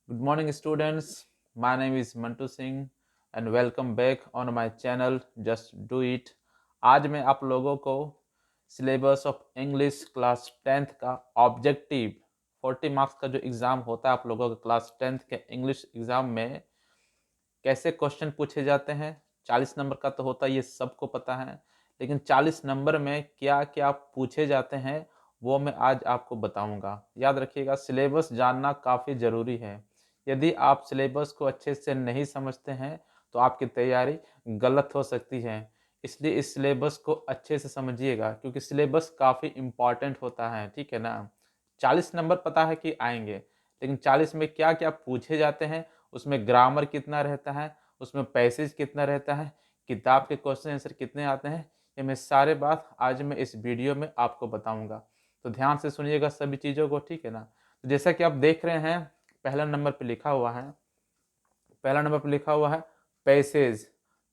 Good morning, students. My name is Mantu Singh and welcome back on my channel Just Do It. आज मैं आप लोगों को syllabus of English class 10th का objective 40 marks का जो एग्ज़ाम होता है आप लोगों का क्लास 10th के इंग्लिश एग्ज़ाम में कैसे क्वेश्चन पूछे जाते हैं। 40 नंबर का तो होता है, ये सबको पता है, लेकिन 40 नंबर में क्या क्या पूछे जाते हैं वो मैं आज आपको बताऊंगा। याद रखिएगा, सिलेबस जानना काफ़ी ज़रूरी है। यदि आप सिलेबस को अच्छे से नहीं समझते हैं तो आपकी तैयारी गलत हो सकती है। इसलिए इस सिलेबस को अच्छे से समझिएगा क्योंकि सिलेबस काफ़ी इम्पॉर्टेंट होता है, ठीक है ना। 40 नंबर पता है कि आएंगे, लेकिन 40 में क्या क्या पूछे जाते हैं, उसमें ग्रामर कितना रहता है, उसमें पैसेज कितना रहता है, किताब के क्वेश्चन आंसर कितने आते हैं, ये मैं सारे बात आज मैं इस वीडियो में आपको बताऊंगा। तो ध्यान से सुनिएगा सभी चीज़ों को, ठीक है ना। तो जैसा कि आप देख रहे हैं, पहला नंबर पे लिखा हुआ है, पहला नंबर पे लिखा हुआ है पैसेज।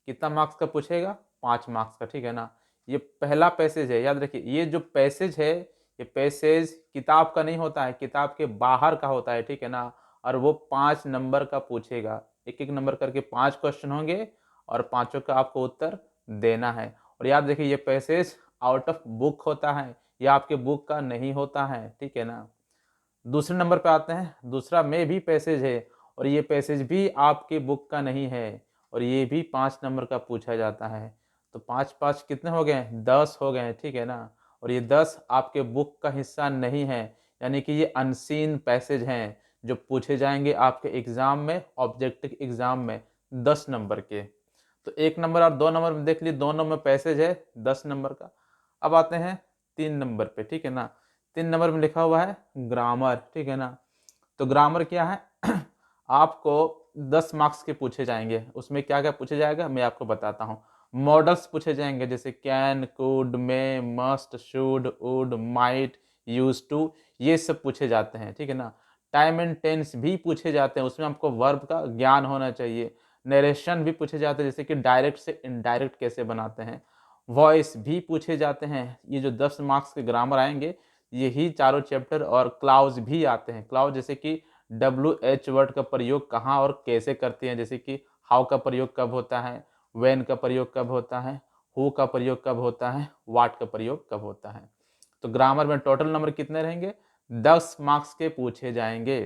कितना मार्क्स का पूछेगा? 5 मार्क्स का, ठीक है ना। ये पहला पैसेज है, याद रखिए। ये जो पैसेज है, ये पैसेज किताब का नहीं होता है, किताब के बाहर का होता है, ठीक है ना। और वो 5 नंबर का पूछेगा, एक एक नंबर करके 5 क्वेश्चन होंगे और पांचों का आपको उत्तर देना है। और याद रखिए, ये पैसेज आउट ऑफ बुक होता है, ये आपके बुक का नहीं होता है, ठीक है ना। दूसरे नंबर पे आते हैं, दूसरा में भी पैसेज है और ये पैसेज भी आपके बुक का नहीं है और ये भी 5 नंबर का पूछा जाता है। तो पाँच पाँच कितने हो गए? 10 हो गए, ठीक है ना। और ये 10 आपके बुक का हिस्सा नहीं है, यानी कि ये अनसीन पैसेज हैं जो पूछे जाएंगे आपके एग्जाम में, ऑब्जेक्टिव एग्जाम में, 10 नंबर के। तो 1 नंबर और 2 नंबर में देख लीजिए, दोनों में पैसेज है 10 नंबर का। अब आते हैं 3 नंबर पे, ठीक है ना। 3 नंबर में लिखा हुआ है ग्रामर, ठीक है ना। तो ग्रामर क्या है? आपको 10 मार्क्स के पूछे जाएंगे। उसमें क्या क्या पूछे जाएगा मैं आपको बताता हूँ। मॉडल्स पूछे जाएंगे, जैसे can, could, may, must, should, would, might, use to, ये सब पूछे जाते हैं, ठीक है ना। टाइम एंड टेंस भी पूछे जाते हैं, उसमें आपको वर्ब का ज्ञान होना चाहिए। नरेशन भी पूछे जाते हैं, जैसे कि डायरेक्ट से इनडायरेक्ट कैसे बनाते हैं। वॉइस भी पूछे जाते हैं। ये जो 10 मार्क्स के ग्रामर आएंगे, यही चारों चैप्टर। और क्लाउज भी आते हैं। क्लाउज जैसे कि WH वर्ड का प्रयोग कहाँ और कैसे करते हैं, जैसे कि हाउ का प्रयोग कब होता है, व्हेन का प्रयोग कब होता है, हु का प्रयोग कब होता है, व्हाट का प्रयोग कब होता है। तो ग्रामर में टोटल नंबर कितने रहेंगे? 10 मार्क्स के पूछे जाएंगे।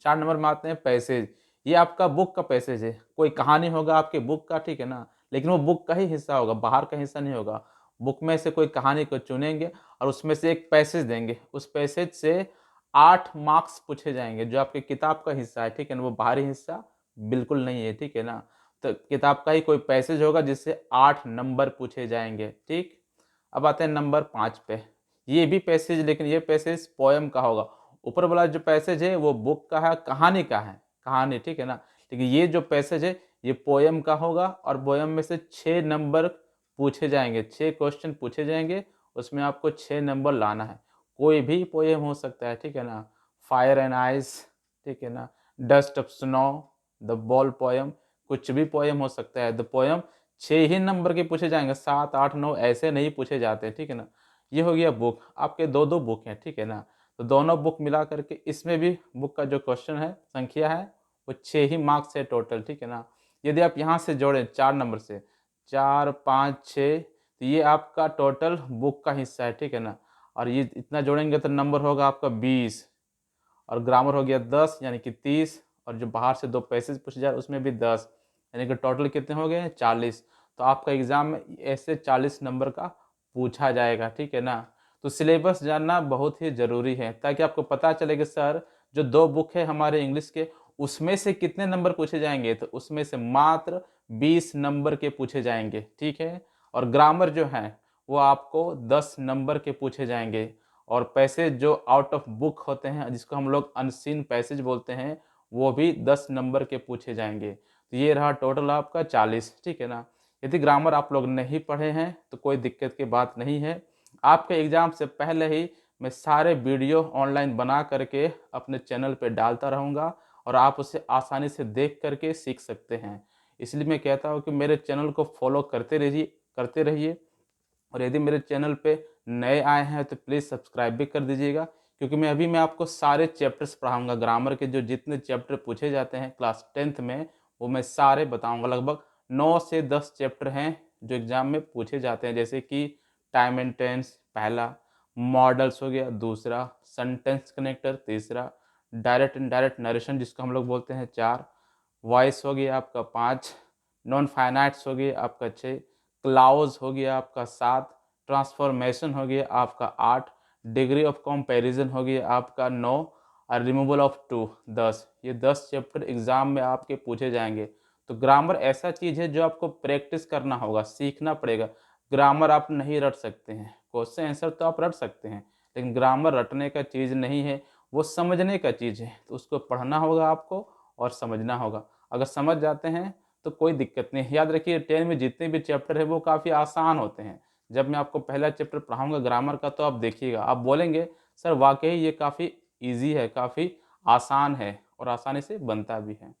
4 नंबर में आते हैं पैसेज। ये आपका बुक का पैसेज है, कोई कहानी होगा आपके बुक का, ठीक है ना, लेकिन वो बुक का ही हिस्सा होगा, बाहर का हिस्सा नहीं होगा। बुक में से कोई कहानी को चुनेंगे और उसमें से एक पैसेज देंगे, उस पैसेज से 8 मार्क्स पूछे जाएंगे, जो आपके किताब का हिस्सा है, ठीक है ना, वो बाहरी हिस्सा बिल्कुल नहीं है, ठीक है ना। तो किताब का ही कोई पैसेज होगा जिससे 8 नंबर पूछे जाएंगे, ठीक। अब आते हैं नंबर 5 पे। ये भी पैसेज, लेकिन ये पैसेज पोयम का होगा। ऊपर वाला जो पैसेज है वो बुक का है, कहानी का है, कहानी, ठीक है ना। लेकिन ये जो पैसेज है ये पोयम का होगा और पोयम में से 6 नंबर पूछे जाएंगे, 6 क्वेश्चन पूछे जाएंगे। उसमें आपको 6 नंबर लाना है। कोई भी पोयम हो सकता है, ठीक है ना। फायर एंड आइस, ठीक है ना। Dust of snow, the ball poem, कुछ भी पोयम हो सकता है। द पोयम 6 ही नंबर के पूछे जाएंगे, 7, 8, 9 ऐसे नहीं पूछे जाते, ठीक है ना। ये हो गया बुक। आपके दो दो बुक हैं, ठीक है ना। तो दोनों बुक मिला करके इसमें भी बुक का जो क्वेश्चन है, संख्या है, वो 6 ही मार्क्स है टोटल, ठीक है ना। यदि आप यहाँ से जोड़ें 4 नंबर से, 4, 5, 6, तो ये आपका टोटल बुक का हिस्सा है, ठीक है ना। और ये इतना जोड़ेंगे तो नंबर होगा आपका 20। और ग्रामर हो गया 10, यानी कि 30। और जो बाहर से 2 पैसेज पूछे जाए उसमें भी 10, यानी कि टोटल कितने हो गए? 40। तो आपका एग्जाम में ऐसे 40 नंबर का पूछा जाएगा, ठीक है ना। तो सिलेबस जानना बहुत ही ज़रूरी है, ताकि आपको पता चले कि सर जो 2 बुक है हमारे इंग्लिश के, उसमें से कितने नंबर पूछे जाएंगे। तो उसमें से मात्र 20 नंबर के पूछे जाएंगे, ठीक है। और ग्रामर जो है वो आपको 10 नंबर के पूछे जाएंगे। और पैसेज जो आउट ऑफ बुक होते हैं, जिसको हम लोग अनसीन पैसेज बोलते हैं, वो भी 10 नंबर के पूछे जाएंगे। तो ये रहा टोटल आपका 40, ठीक है ना। यदि ग्रामर आप लोग नहीं पढ़े हैं तो कोई दिक्कत की बात नहीं है। आपके एग्ज़ाम से पहले ही मैं सारे वीडियो ऑनलाइन बना करके अपने चैनल पे डालता रहूँगा और आप उसे आसानी से देख करके सीख सकते हैं। इसलिए मैं कहता हूँ कि मेरे चैनल को फॉलो करते रहिए। और यदि मेरे चैनल पे नए आए हैं तो प्लीज़ सब्सक्राइब भी कर दीजिएगा, क्योंकि मैं आपको सारे चैप्टर्स पढ़ाऊँगा। ग्रामर के जो जितने चैप्टर पूछे जाते हैं क्लास 10th में, वो मैं सारे बताऊँगा। लगभग 9 से 10 चैप्टर हैं जो एग्ज़ाम में पूछे जाते हैं, जैसे कि टाइम एंड टेंस पहला, मॉडल्स हो गया दूसरा, सेंटेंस कनेक्टर तीसरा, डायरेक्ट इनडायरेक्ट नरेशन जिसको हम लोग बोलते हैं 4, वॉइस हो गया आपका 5, नॉन फाइनाइट्स हो गया आपका 6, क्लाउज़ हो गया आपका 7, ट्रांसफॉर्मेशन हो गया आपका 8, डिग्री ऑफ कंपैरिजन हो गया आपका 9 और रिमूवल ऑफ टू 10। ये 10 चैप्टर एग्ज़ाम में आपके पूछे जाएंगे। तो ग्रामर ऐसा चीज़ है जो आपको प्रैक्टिस करना होगा, सीखना पड़ेगा। ग्रामर आप नहीं रट सकते हैं, क्वेश्चन आंसर तो आप रट सकते हैं, लेकिन ग्रामर रटने का चीज़ नहीं है, वो समझने का चीज़ है। तो उसको पढ़ना होगा आपको और समझना होगा। अगर समझ जाते हैं तो कोई दिक्कत नहीं है। याद रखिए 10 में जितने भी चैप्टर है वो काफ़ी आसान होते हैं। जब मैं आपको पहला चैप्टर पढ़ाऊँगा ग्रामर का तो आप देखिएगा, आप बोलेंगे सर वाक़ई ये काफ़ी ईज़ी है, काफ़ी आसान है और आसानी से बनता भी है।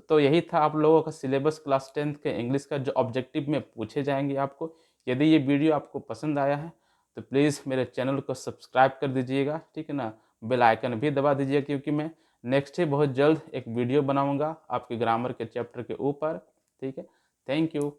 तो यही था आप लोगों का सिलेबस क्लास 10th के इंग्लिश का जो ऑब्जेक्टिव में पूछे जाएँगे आपको। यदि ये वीडियो आपको पसंद आया है तो प्लीज़ मेरे चैनल को सब्सक्राइब कर दीजिएगा, ठीक है ना? बेल आइकन भी दबा दीजिएगा, क्योंकि मैं नेक्स्ट ही बहुत जल्द एक वीडियो बनाऊँगा आपके ग्रामर के चैप्टर के ऊपर, ठीक है? Thank you.